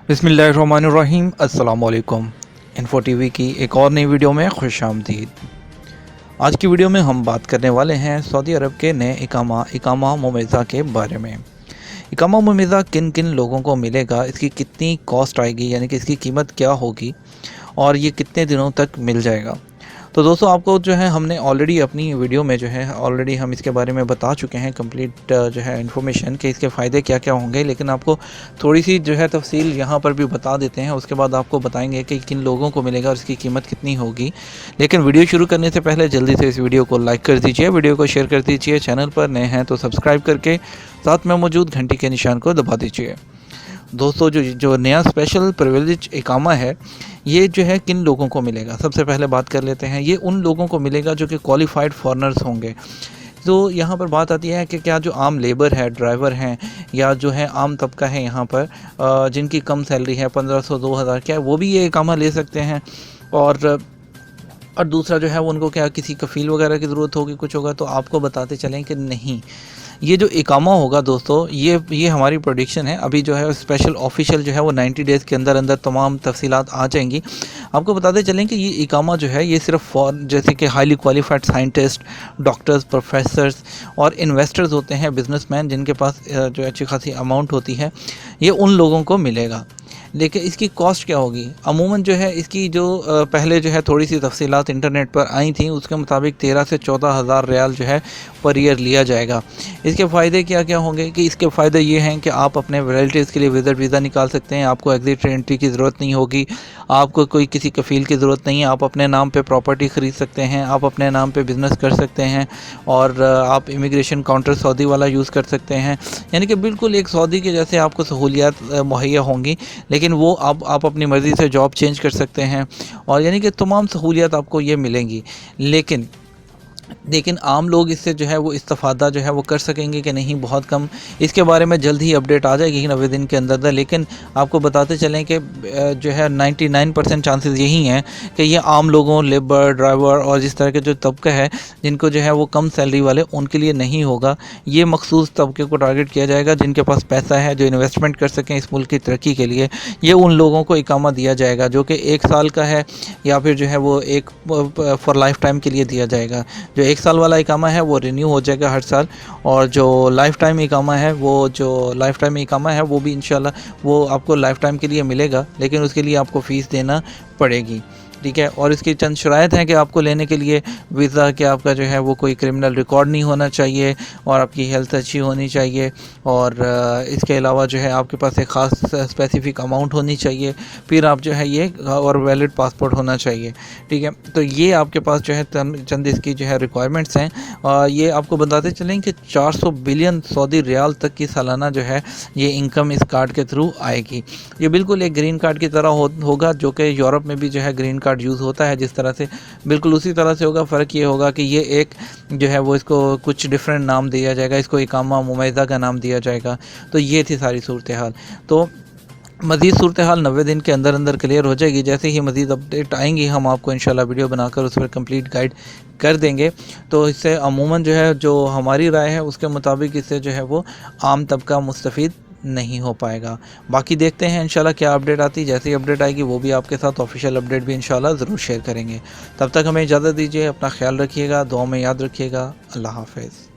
बिस्मिल्लाहिर्रहमानिर्रहीम। अस्सलाम वालेकुम। इन्फो टीवी की एक और नई वीडियो में खुश आमदीद। आज की वीडियो में हम बात करने वाले हैं सऊदी अरब के नए इकामा मुमय्यज़ा के बारे में। इकामा मुमय्यज़ा किन किन लोगों को मिलेगा, इसकी कितनी कॉस्ट आएगी, यानी कि इसकी कीमत क्या होगी और ये कितने दिनों तक मिल जाएगा। तो दोस्तों, आपको जो है हमने ऑलरेडी अपनी वीडियो में जो है ऑलरेडी हम इसके बारे में बता चुके हैं कंप्लीट जो है इन्फॉर्मेशन कि इसके फ़ायदे क्या क्या होंगे, लेकिन आपको थोड़ी सी जो है तफसील यहाँ पर भी बता देते हैं। उसके बाद आपको बताएंगे कि किन लोगों को मिलेगा और इसकी कीमत कितनी होगी। लेकिन वीडियो शुरू करने से पहले जल्दी से इस वीडियो को लाइक कर दीजिए, वीडियो को शेयर कर दीजिए, चैनल पर नए हैं तो सब्सक्राइब करके साथ में मौजूद घंटी के निशान को दबा दीजिए। दोस्तों, जो नया स्पेशल प्रिविलेज इकामा है, ये जो है किन लोगों को मिलेगा, सबसे पहले बात कर लेते हैं। ये उन लोगों को मिलेगा जो कि क्वालिफाइड फॉरेनर्स होंगे। तो यहाँ पर बात आती है कि क्या जो आम लेबर है, ड्राइवर हैं, या जो है आम तबका है यहाँ पर जिनकी कम सैलरी है 1500 2000, क्या वो भी ये इकामा ले सकते हैं। और दूसरा जो है उनको क्या किसी कफ़ील वगैरह की ज़रूरत होगी, कुछ होगा। तो आपको बताते चलें कि नहीं, ये जो इकामा होगा दोस्तों, ये हमारी प्रोडिक्शन है। अभी जो है स्पेशल ऑफिशियल जो है वो 90 डेज़ के अंदर अंदर तमाम तफसीलात आ जाएंगी। आपको बताते चलें कि ये इकामा जो है ये सिर्फ जैसे कि highly qualified scientist, doctors, professors और इन्वेस्टर्स होते हैं, बिजनेसमैन जिनके पास जो अच्छी खासी अमाउंट होती है, ये उन लोगों को मिलेगा। लेकिन इसकी कॉस्ट क्या होगी? अमूमन जो है इसकी जो पहले जो है थोड़ी सी तफसीलात इंटरनेट पर आई थी, उसके मुताबिक 13 से 14 हज़ार रियाल जो है पर ईयर लिया जाएगा। इसके फ़ायदे क्या क्या होंगे कि इसके फ़ायदे ये हैं कि आप अपने रिलेटिव्स के लिए विज़िट वीज़ा निकाल सकते हैं, आपको एग्जिट एंट्री की ज़रूरत नहीं होगी, आपको कोई किसी कफ़ील की ज़रूरत नहीं है, आप अपने नाम पे प्रॉपर्टी ख़रीद सकते हैं, आप अपने नाम पे बिज़नेस कर सकते हैं, और आप इमिग्रेशन काउंटर सऊदी वाला यूज़ कर सकते हैं। यानी कि बिल्कुल एक सऊदी के जैसे आपको सहूलियात मुहैया होंगी, लेकिन वो आप अपनी मर्ज़ी से जॉब चेंज कर सकते हैं, और यानी कि तमाम सहूलियात आपको ये मिलेंगी। लेकिन आम लोग इससे जो है वो इस्तेफ़ादा जो है वो कर सकेंगे कि नहीं, बहुत कम। इसके बारे में जल्द ही अपडेट आ जाएगी 90 दिन के अंदर। लेकिन आपको बताते चलें कि जो है 99% चांसेस यही हैं कि ये आम लोगों, लेबर, ड्राइवर और जिस तरह के जो तबका है जिनको जो है वो कम सैलरी वाले, उनके लिए नहीं होगा। ये मखसूस तबके को टारगेट किया जाएगा जिनके पास पैसा है, जो इन्वेस्टमेंट कर सकें इस मुल्क की तरक्की के लिए। ये उन लोगों को इकामा दिया जाएगा जो कि 1 साल का है, या फिर जो है वो एक फॉर लाइफ टाइम के लिए दिया जाएगा। जो 1 साल वाला इकामा है वो रिन्यू हो जाएगा हर साल, और जो लाइफ टाइम इकामा है वो भी इंशाल्लाह वो आपको लाइफ टाइम के लिए मिलेगा, लेकिन उसके लिए आपको फ़ीस देना पड़ेगी। ठीक है। और इसकी चंद शराइत हैं कि आपको लेने के लिए वीज़ा कि आपका जो है वो कोई क्रिमिनल रिकॉर्ड नहीं होना चाहिए, और आपकी हेल्थ अच्छी होनी चाहिए, और इसके अलावा जो है आपके पास एक ख़ास स्पेसिफिक अमाउंट होनी चाहिए, फिर आप जो है ये और वैलिड पासपोर्ट होना चाहिए। ठीक है। तो ये आपके पास जो है चंद इसकी जो है रिक्वायरमेंट्स हैं। ये आपको बताते चलें कि 400 बिलियन सऊदी रियाल तक की सालाना जो है ये इनकम इस कार्ड के थ्रू आएगी। ये बिल्कुल एक ग्रीन कार्ड की तरह होगा, जो कि यूरोप में भी जो है ग्रीन कार्ड यूज़ होता है जिस तरह से, बिल्कुल उसी तरह से होगा। फ़र्क ये होगा कि ये एक जो है वो इसको कुछ डिफरेंट नाम दिया जाएगा, इसको इकामा मुमय्यज़ा का नाम दिया जाएगा। तो ये थी सारी सूरत हाल। तो मज़ीद सूरत हाल 90 दिन के अंदर अंदर क्लियर हो जाएगी। जैसे ही मज़ीद अपडेट आएंगी हम आपको इंशाल्लाह वीडियो बनाकर उस पर कंप्लीट गाइड कर देंगे। तो इससे अमूमन जो है, जो हमारी राय है उसके मुताबिक इससे जो है वो आम तबका मुस्तफ़ीद नहीं हो पाएगा। बाकी देखते हैं इंशाल्लाह क्या अपडेट आती। जैसे ही अपडेट आएगी वो भी आपके साथ ऑफिशियल अपडेट भी इंशाल्लाह ज़रूर शेयर करेंगे। तब तक हमें इजाज़त दीजिए, अपना ख्याल रखिएगा, दुआ में याद रखिएगा। अल्लाह हाफ़िज़।